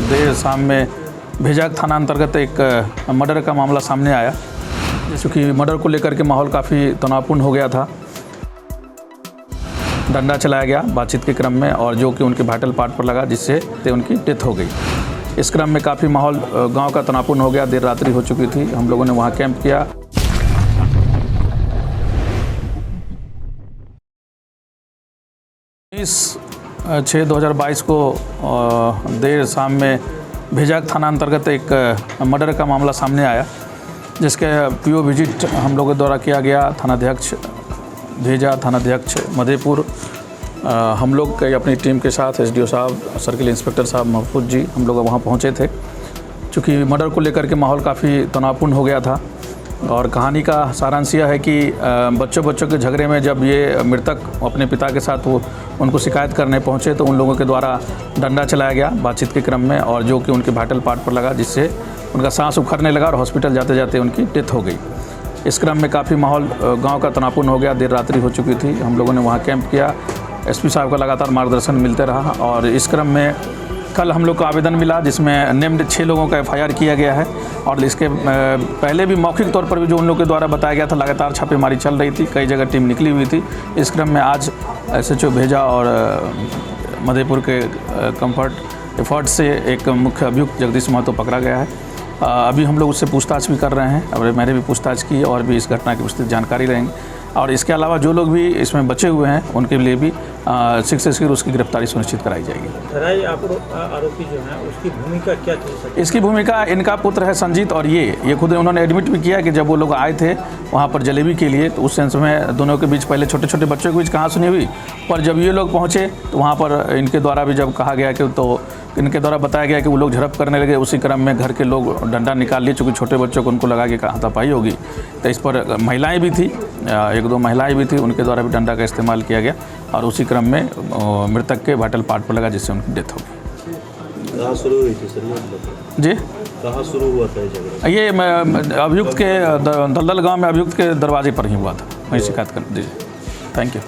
देर शाम में भेजाक थाना अंतर्गत एक मर्डर का मामला सामने आया, चूँकि मर्डर को लेकर के माहौल काफ़ी तनावपूर्ण हो गया था। डंडा चलाया गया बातचीत के क्रम में और जो कि उनके वाइटल पार्ट पर लगा, जिससे उनकी डेथ हो गई। इस क्रम में काफ़ी माहौल गांव का तनावपूर्ण हो गया। देर रात्रि हो चुकी थी, हम लोगों ने वहां कैंप किया। 19/6/2022 को देर शाम में भेजाक थाना अंतर्गत एक मर्डर का मामला सामने आया, जिसके पीओ विजिट हम लोगों द्वारा किया गया। थानाध्यक्ष भेजा, थानाध्यक्ष मधेपुर, हम लोग के अपनी टीम के साथ एसडीओ साहब, सर्किल इंस्पेक्टर साहब महफूज जी, हम लोग वहाँ पहुँचे थे। चूँकि मर्डर को लेकर के माहौल काफ़ी तनावपूर्ण हो गया था और कहानी का सारांश यह है कि बच्चों के झगड़े में जब ये मृतक अपने पिता के साथ वो उनको शिकायत करने पहुँचे तो उन लोगों के द्वारा डंडा चलाया गया बातचीत के क्रम में और जो कि उनके वाइटल पार्ट पर लगा, जिससे उनका सांस उखड़ने लगा और हॉस्पिटल जाते जाते उनकी डेथ हो गई। इस क्रम में काफ़ी माहौल गांव का तनावपूर्ण हो गया। देर रात्रि हो चुकी थी, हम लोगों ने वहां कैंप किया। एसपी साहब का लगातार मार्गदर्शन मिलते रहा और इस क्रम में कल हम लोग को आवेदन मिला, जिसमें नेम्ड 6 लोगों का FIR किया गया है और इसके पहले भी मौखिक तौर पर भी जो उन लोगों के द्वारा बताया गया था, लगातार छापेमारी चल रही थी, कई जगह टीम निकली हुई थी। इस क्रम में आज SHO भेजा और मधेपुर के कंफर्ट एफर्ट से एक मुख्य अभियुक्त जगदीश महतो पकड़ा गया है। अभी हम लोग उससे पूछताछ भी कर रहे हैं और मैंने भी पूछताछ की और भी इस घटना की विस्तृत जानकारी लेंगे। और इसके अलावा जो लोग भी इसमें बचे हुए हैं उनके लिए भी शीघ्र उसकी गिरफ्तारी सुनिश्चित कराई जाएगी। आरोपी जो है उसकी भूमिका क्या थी? इसकी भूमिका, इनका पुत्र है संजीत और ये खुद उन्होंने एडमिट भी किया कि जब वो लोग आए थे वहाँ पर जलेबी के लिए, तो उस सेंस में दोनों के बीच पहले छोटे छोटे बच्चों के बीच कहाँ सुनी हुई, पर जब ये लोग पहुँचे तो वहाँ पर इनके द्वारा भी जब कहा गया कि तो इनके द्वारा बताया गया कि वो लोग झड़प करने लगे। उसी क्रम में घर के लोग डंडा निकाल लिए, चूँकि छोटे बच्चों को उनको लगा कि हाथापाई होगी, तो इस पर महिलाएं भी थी, 1-2 महिलाएं भी थी, उनके द्वारा भी डंडा का इस्तेमाल किया गया और उसी क्रम में मृतक के वाइटल पार्ट पर लगा, जिससे उनकी डेथ हो गई। कहाँ शुरू हुई थी सर? जी, कहाँ शुरू हुआ था झगड़ा? ये अभियुक्त के दलदल गाँव में अभियुक्त के दरवाजे पर ही हुआ था, वहीं शिकायत कर दीजिए। Thank you.